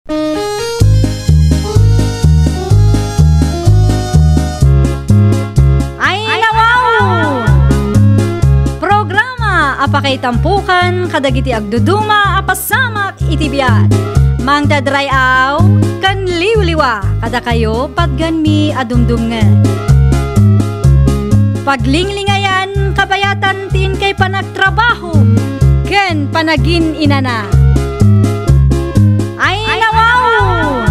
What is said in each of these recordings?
Ay nawaw! Programa apakay tampukan kadagiti agduduma apasamak itibiyat. Mang dadrayaw kan liwliwa kada kayo pagganmi adumdumngan. Paglinglingayan kabayatan tin kay panagtrabaho ken panagin inana. Ay nawaw!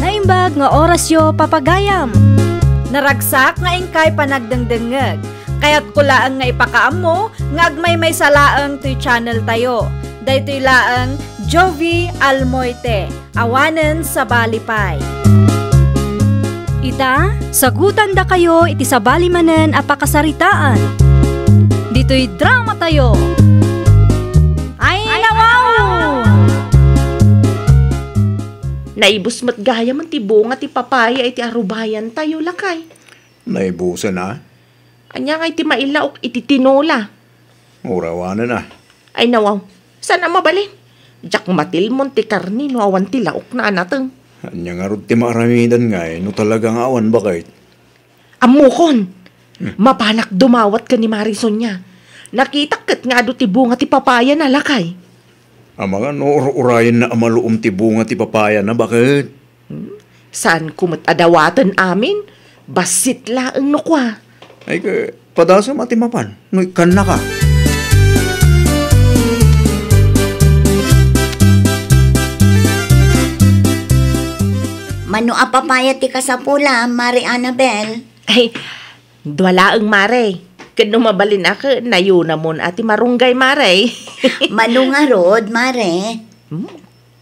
Naimbag nga orasyo papagayam. Naragsak nga ingkay panagdengdengeg. Kaya't kulaan nga ipakaam mo nga agmay may salaang to'y channel tayo. Daytoy laang Jovi Almoite, awanen sa balipay. Ita, sagutan da kayo iti sa balimanen apakasaritaan. Dito'y drama tayo. Ay nawaw! Naibus mat gaya man ti bunga ti papaya iti arubayan tayo lakay. Naibusan na? Anya nga iti mailaok iti tinola. Urawanan na. Ay nawaw, sana mabalin? Jak matilmon ti karni no awan ti laok na anateng. Anya nga rin ti maaramidan nga no talagang awan bakit? Amukon! Mapanak dumawat ka ni Marison niya. Nakitakit nga do ti bunga ti papaya na lakay. Mga urayan na amaluom ti bunga ti papaya na bakit? Saan kumat adawatan amin? Basit laeng no kwa. Ay padasa matimapan. No ikan na ka. Mano apapaya ti kasapula, Mari Annabel? Ay, dwalaeng mare. Kano mabalin ako, nayo namon ati marunggay mare. Mano nga rod, Mare?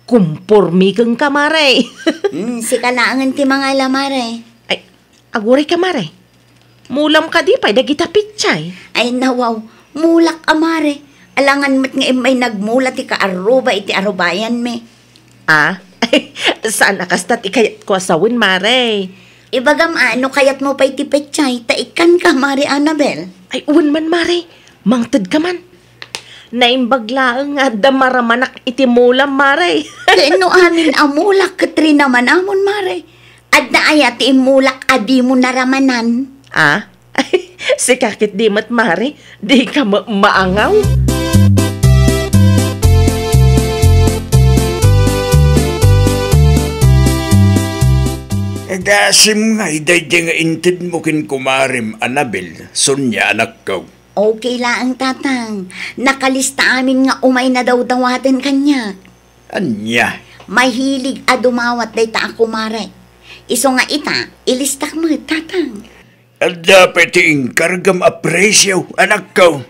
Kumpurmi kang ka mare. Si kalaangan ti mga ala, Mare. Ay, aguray ka mare. Mulam ka di pa'y dagita pichay. Ay nawaw, mulak Mare. Alangan mat nga may nagmulat ti kaaruba iti arubayan me. Ah? Saan nakastat ikayat ko asawin, mare? Ibagam ano kayat mo pa iti pechay, taikan ka, Mari Annabel. Ay, uwan man, mare. Mangtad ka man. Naimbaglaang nga damaramanak iti mulam, mare. Kano amin amulak katri naman amon, Mare. At naayat imulak adi mo naramanan. Ah? Ay, si kakit di mat, mare. Di ka maangaw. Agasim nga, iday nga intid mo kin kumarim, Annabel, Sonya anak ko. Okay lang, tatang. Nakalista amin nga umay na daw dawatin kanya. Anya? Mahilig dumawat day ta ako, Mare. Iso nga ita, ilistak mo, tatang. At dapat kargam apresyo, anak ko.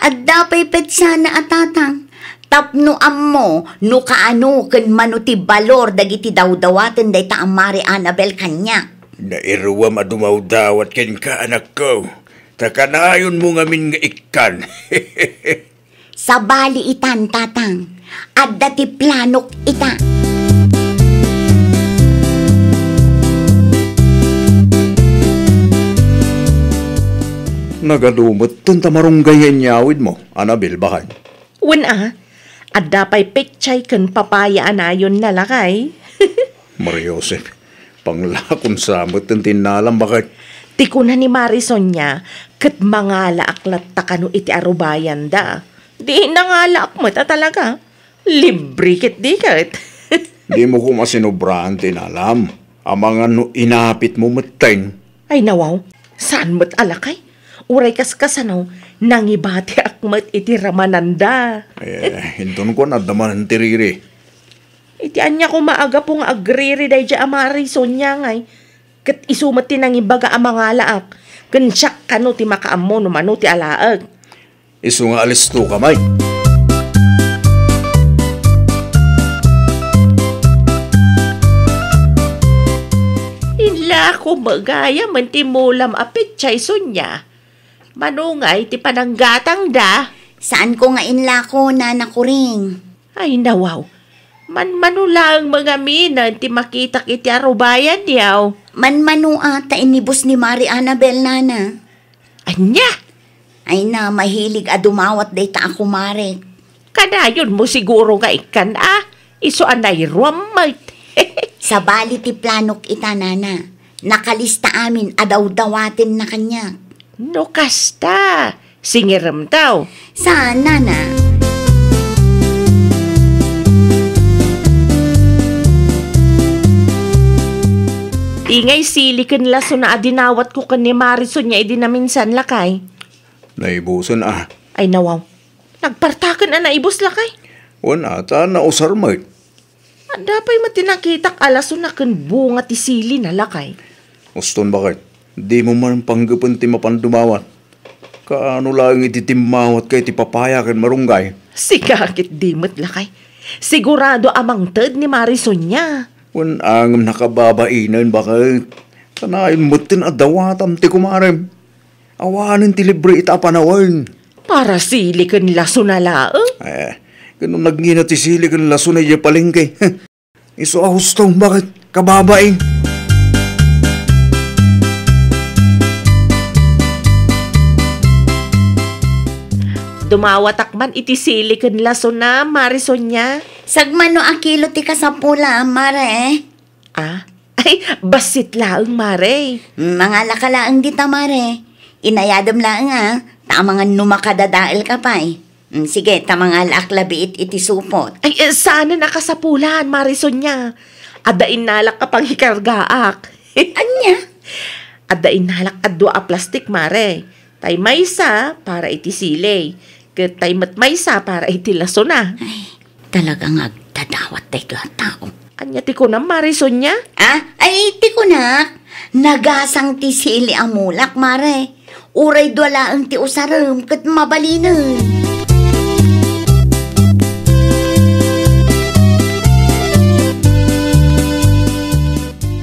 At dapat petsana at tatang. Tapno ammo, no kaano ken manuti balor dagiti dawdawaten day ta ang Mari Annabel kanya. Nairuwa madumaw-dawat ken ka, anak ko. Takanayon mo ngamin nga ikan. Sa bali itan, tatang. At dati planok ita. Nagadumot tun tamarunggayan nyawid mo, Annabel, bakay? Uwan at dapay pichay kan papaya anayon na lakay. Maria Joseph, panglakon samot ng tinalam bakit? Tiko na ni Marison niya, kat mangala aklat takano iti arubayan da. Di nangala ak mo ta talaga. Libre kit di kat. Di mo ko masinubrahan tinalam. Amang ano inapit mo matain. Ay nawaw, saan mo't alakay? Uray kaskasanaw, nangibati akmat iti ramananda. Hintun ko na daman ang tiriri. Iti anya ko maaga pong agriri day dya Marison niya ngay. Kat isumat ti nangibaga amangala ak. Kansyak kano ti makaammo no mano ti alaag. Isu nga alis to kamay. Inla ko magaya man ti mulam apit chay sunya. Manungay ti pananggatang da. Saan ko nga inla ko, nanakuring? Ay nawaw. Manulang mga minan ti makitak iti arubayan yaw. Manmanua ta inibus ni Mari Annabel, nana. Anya? Ay na, mahilig dumawat day ta ako, Mare. Kanayon mo siguro nga ikan Iso anay ruamay. Sa bali ti planok ita, Nana. Nakalista amin adaw-dawatin na kanya. No kasta. Singiram daw. Saan, Nana? Ingay sili kan laso na adinawat ko kan ni Marison niya idinaminsan lakay. Naibusan Ay nawaw. Nagpartakan naibos lakay. Wana ta na usarmay. Dapay matinakitak alaso na kan bunga ti sili na lakay. Uston bakit? Di mo man panggapan ti mapandumawat. Kaano lang ititimawat kay ti papaya kan marunggay. Sikakit dimot lakay. Sigurado amang ted ni Marison niya. Wan angam nakababainan bakit? Kanayon mo tin adawatam ti kumarem. Awanin ti libre ita panawan. Para sili kan laso na laang. Ganun nagngina ti sili kan laso na iya palengke. Iso ahustong bakit? Kababaing. Dumawatak man iti sili kan laso na Marison niya. Sagmano akilo ti kasapula, Mare. Ay, basit laang Mare. Mga lakalaang dita, Mare. Inayadam laang tamangan numakadadaal ka pa Sige, tamangal aklabiit iti supot. Ay, sana nakasapulan Marison niya. Adain nalak kapang hikargaak. Anya? Adain nalak adwa a plastik Mare. Tay maysa para iti sili. Ket tay matmaysa para iti laso na. Ay, talagang agdadawat tayo tao. Anya ti ko na Marison niya? Ay, ti ko na. Nagasang ti sili amulak, Mare. Uray dwala ang ti usaram ket mabalinan.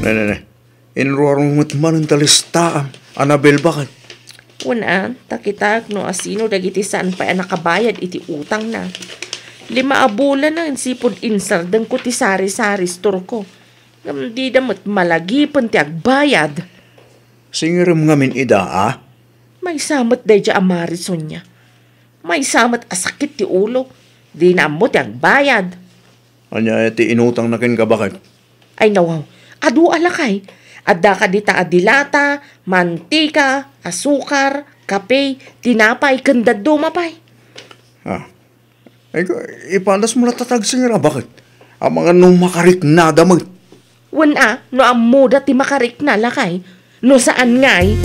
Ne. Inruarong matman ang talista. Annabel bakit? Una, takitag no asino dagiti saan pa nakabayad iti utang na. 5 abulan na insipod insardang ko ti sari-sari store ko. Di damot malagi ti agbayad. Singiram ngamin ida May samat day dya Marison niya. May samat asakit ti ulo. Di na mo ti agbayad. Anya ti inutang na kin ka bakit? Ay nawaw, adu alakay. Adda ka dita adilata, mantika, asukar, kape, tinapay, kandado mapay. Ay, ipalas mo na tatag singira bakit? Ang mga nung makarik na damag. Wana, no amuda ti makarik na lakay. No saan ngay?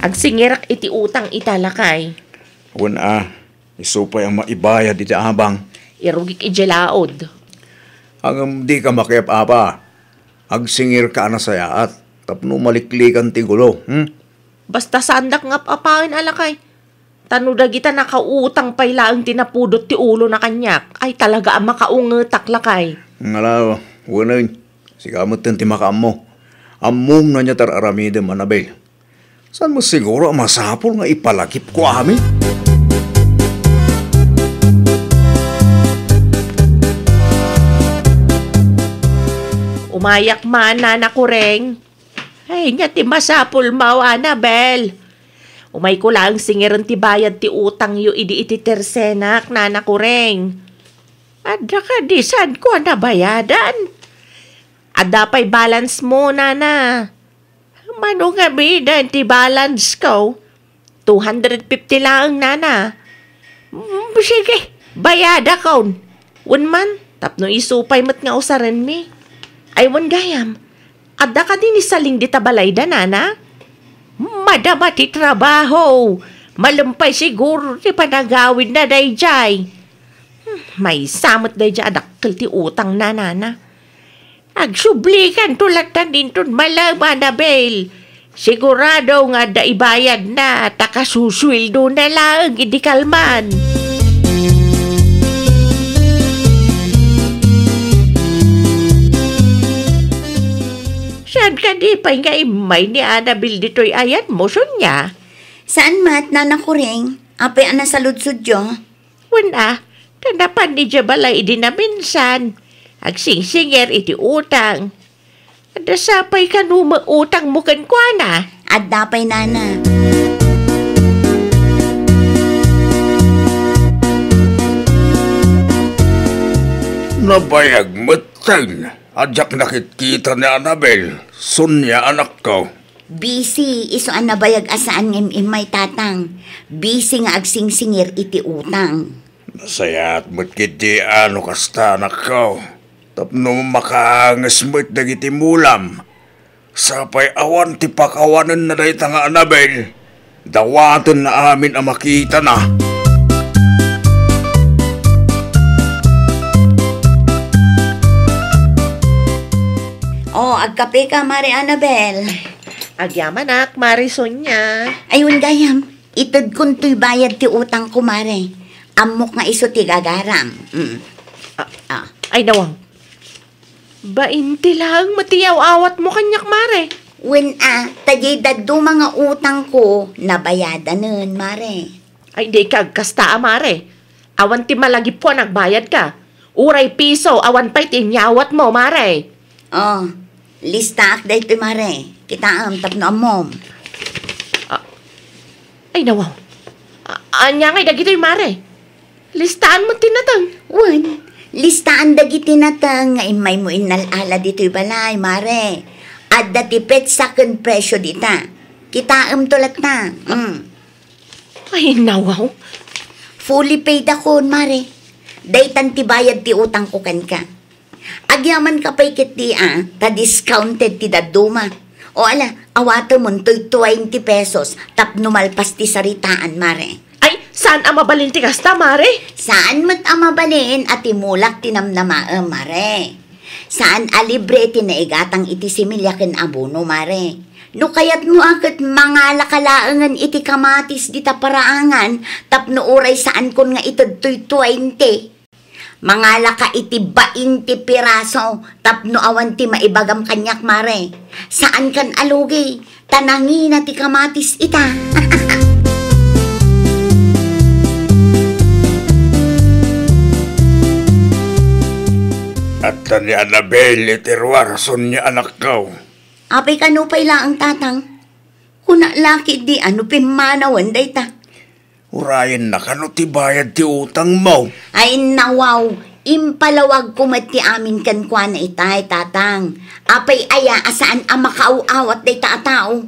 Ag singirak iti utang italakay. Wana, isupay ang maibayad iti abang. Irugik ijelaod. Ang di ka makiap-apa. Ag singir ka na sayaat. Tapno maliklikan ti gulo. Basta sandak ngap apain alakay. Tanuda kita nakautang pay laang tinapudot ti ulo na kanyak. Ay talaga ang makaungetak lakay. Ngalaw, wala sikamot ti makaam mo. Among na niya tararamidem, Annabel. Saan mo siguro masapol nga ipalakip ko amin? Umayak man na kureng. Ay nga ti masapol maw, Annabel. Umay ko lang singiran ti bayad ti utang yu idi iti tersenak, nana kureng. Adda ka di saan ko nabayadan? Adda pa'y balance mo, nana. Mano nga bidan ti balance ko? 250 lang, nana. Sige, bayada ko. Unman, tapno isupay mat nga usaran mi. Ay wan gayam. Adda ka din isaling di tabalayda, nana? Madama ti trabaho. Malumpay siguro ti panagawin na dayjay. May samot dayjay adakkel ti utang na, nana. Agsublikan tulatan din ton malama na bel. Sigurado nga da ibayad na takasusuldo na lang hindi kalman. Saan ka di pa nga imay ni Annabel dito'y ayat mo, Sonya? Saan mat, nana kureng? Apay ana sa ludsudyo? Wala, tanapan ni Jabalay di na minsan. Agsinger iti utang. Dasapay ka utang mo kan kwa na. At dapay nana. Nabayag matang. Adyak nakikita ni Annabel. Sonya anak ko. Busy, iso ang nabayag asaan ng imay tatang. Busy nga agsingsingir iti utang. Nasayat mo't kiti ano kasta anak ko. Tapno makaangas mo't dagiti mulam. Sapay awan ti pakawanan na dahi nga Annabel. Dawatan na amin ang makita na. Oh, agkape ka, Mari Annabel. Agyaman nak, Marison niya. Ayun gayam, itad kun to'y bayad ti utang ko, Mare. Amok nga iso ti gagaram. Ay nawang. Bainti lang matiyaw awat mo kanyak, Mare. When tadyay daddo mga utang ko, nabayadan nun, Mare. Ay di kagkasta, Mare. Awan ti malagi po nagbayad ka. Uray piso, awan pa'y tinyawat mo, Mare. Oh, lista ak dahito, Mare. Kita tapno amom. Ay nawaw. Anya ngay dagito'y, Mare. Listaan mo tinatang. Wan, listaan dagiti natang nga imay mo inalala dito'y balay, Mare. At datipet sakon presyo dita. Kita tulat na. Ay nawaw. Fully paid ako, Mare. Daytan ti bayad ti utang ko kan ka. Agyaman ka pa'y kiti ta-discounted ti daduma. O ala, awato mo to'y 20 pesos tapno malpas ti saritaan, Mare. Ay, saan ang mabalinti kasta, Mare? Saan mat amabalin at imulak tinamnama, Mare? Saan alibre tinaigatang iti similyakin abono, Mare? No kayat mo akit mga lakalaangan iti kamatis di taparaangan tapno oray saan kon nga itod to'y 20. Mga laka iti 20 piraso tapno awan ti maibagam kanyak, Mare. Saan kan alugi? Tanangi na ti kamatis ita. At ni Annabel itiruar Sonya anak ko. Apay kanupay laang tatang. Kuna laki di ano pimanawan day ta. Urayan na kano ti bayad ti utang mo. Ay nawaw, impalawag kumati amin kan kwa na itay tatang. Apay aya asaan ang makauawat day ta tao.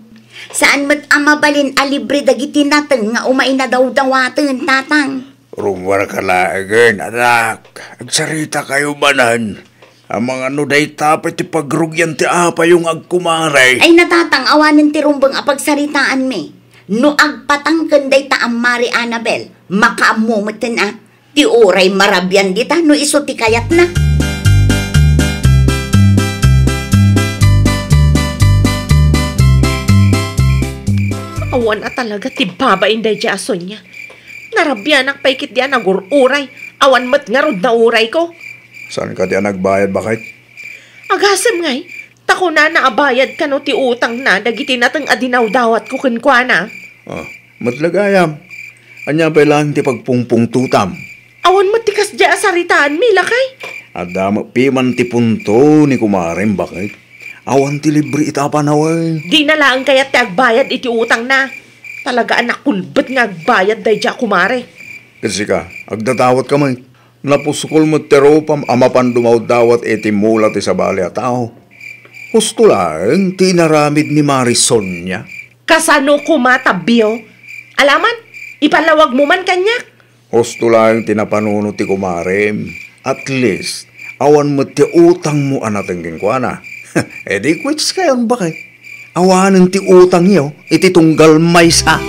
Saan mat amabalin alibre dagiti nateng nga umay na daw-dawatan tatang. Rumwar ka laagan, anak. Agsarita kayo manan. Ang mga nuday tapay ti pagrugyan ti apa yung agkumaray. Ay natatang awanan ti rumbang apagsaritaan me. No agpatang kanday ta ang Mari Annabel, makaamumutin ti oray marabyan dita no iso ti kayat na. Awan talaga ti babain day di ason niya. Narabyan ang paikit diyan nagururay. Awan mat nga rod na uray ko. Saan ka diyan nagbayad bakit? Agasam ngay. Tako na naabayad ka no ti utang na dagiti natang adinaw dawat ko kinkwana. Matlagayam. Anya pa lang ti pagpungpung tutam. Awan matikas di asaritaan mi lakay. Adama piman ti punto ni kumarim bakit? Awan ti libre itapan away. Di na lang kaya ti agbayad iti utang na. Talaga anak kulbet nga agbayad day di kumare. Kasi ka, agdatawat ka man. Napusukol mo teropam amapan dumaw dawat iti mula ti sabali a tao. Husto lang, tinaramid ni Marison niya. Kasano kumatabiyo? Alaman, ipalawag mo man kanyak. Husto lang tinapanuno ti kumarim. At least, awan mo ti utang mo anateng kwa na. E di quits kayon bakit? Awanan ti utang niyo, iti tunggal maysa.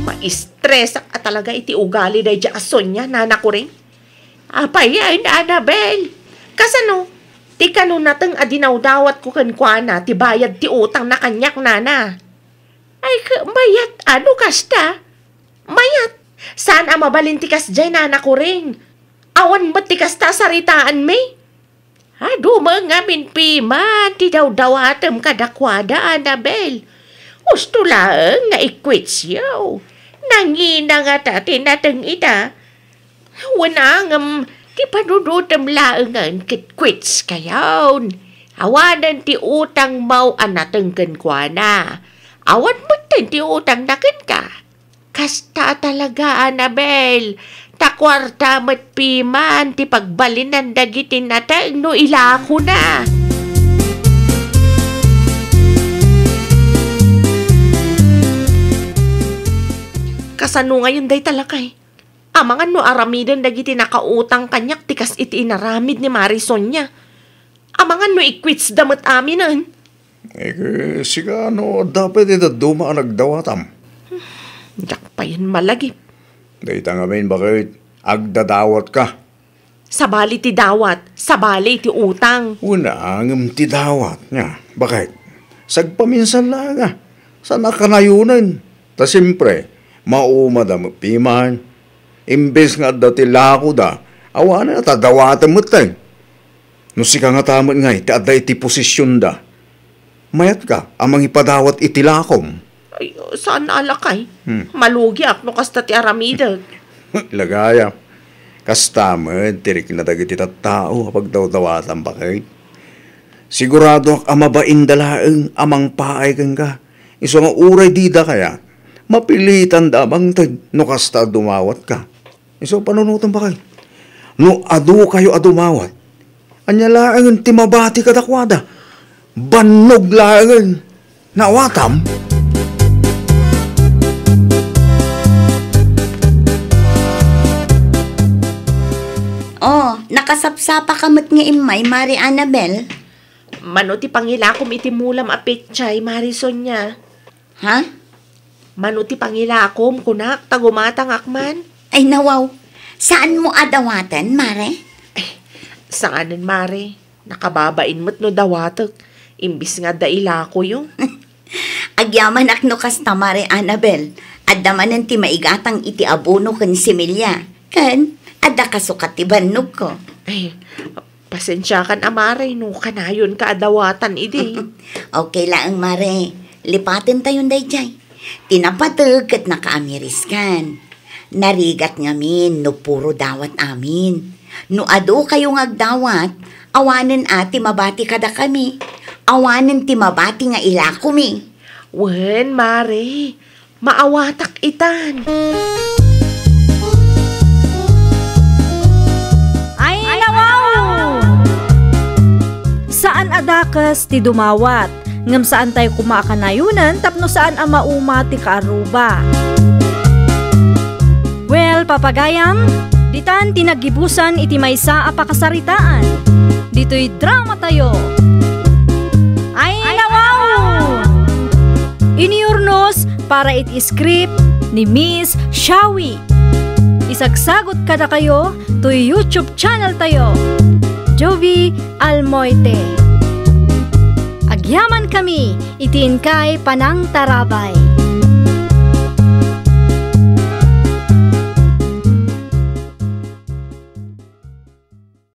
Ma-stress at talaga iti ugali day di ason niya, nana ko rin. Apay yan, Annabel. Kasano, ti kano natang adinaw dawat ko kankwana, ti bayad ti utang na kanyak, nana. Ay, mayat, ano kasta? Mayat, saan ang mabalintikas dyan, nana ko rin? Awan ba't ti kasta saritaan me? Ado mga minpima, ti daw-dawatem kadakwada, Annabel. Gusto lang nga ikwits yaw. Nangina nga ta tinatang ita. Wana ti panunutam laangan quits kayaw. Awanan ti utang mau anatengken kwa na. Awan mo ti utang nakin ka. Kasta talaga, Annabel. Takwarta mat piman ti pagbalinan dagitin natin no ilako na. Kasano ngayon day talakay? Amangan no aramidan dagiti nakautang kanyak tikas iti inaramid ni Marison niya. Amangan no ikwits damat aminan. Sigano dapat ito dumaan nagdawatam. Yak pa yan malagip. Dahita nga main bakit agdadawat ka. Sabali ti dawat, sabali ti utang. Una ang ti dawat niya. Bakit? Sagpaminsan lang nga. Sa nakanayunan. Ta siyempre, maumadam piman. Imbes nga dati lako da, awan na tadawatan mo tayo. No sika nga tamat nga, ti aday ti posisyon da. Mayat ka, amang ipadawat iti lakom. Ay, saan alakay? Malugi ak no kasta ti aramidag. Lagaya. Kastamad, tirik na dagiti tattao kapag daw-dawatan ba kayo? Sigurado ak amabain dalaang amang paay kang ka. Iso nga uray dida kaya, mapilitan damang tag no kasta dumawat ka. Iso panunutan ba kayo? No adu kayo adumawat. Anya laangan timabati kadakwada. Bannog laangan. Nawatam. Oh, nakasapsapa kamot nga imay, Mari Annabel. Mano ti pangilakom iti mulam apetchay, Marison niya. Ha? Mano ti pangilakom kunak tagumatang akman. Ay nawaw, saan mo adawatan, Mare? Saanan, Mare? Nakababain mo't no dawatag. Imbis nga daila ko yung. Agyaman akno kasta, Mare Annabel. Adamanan ti maigatang iti abono kan similya. Kan, ada kasukat ti bannog ko. Ay, pasensya kan Mare, no kanayon ka adawatan idi. Okay lang, Mare. Lipatin tayon dayjay. Tinapatag at nakaamiris kan. Narigat ngamin, no puro dawat amin. No ado kayong agdawat, awanen ati mabati kada kami. Awanen ti mabati nga ilako mi. Wen, Mare, maawatak itan. Ay, nawaw! Saan adakas ti dumawat? Ngam saan tayo kumakanayunan tapno saan ang mauma ti kaaruba? Well, papagayam, ditan tinagibusan iti maysa a pakasaritaan. Dito'y drama tayo. Ay, nawaw! Iniurnos para iti script ni Miss Shawi. Isagsagot kada kayo to YouTube channel tayo. Jovi Almoite. Agyaman kami, itiin kay Panang Tarabay.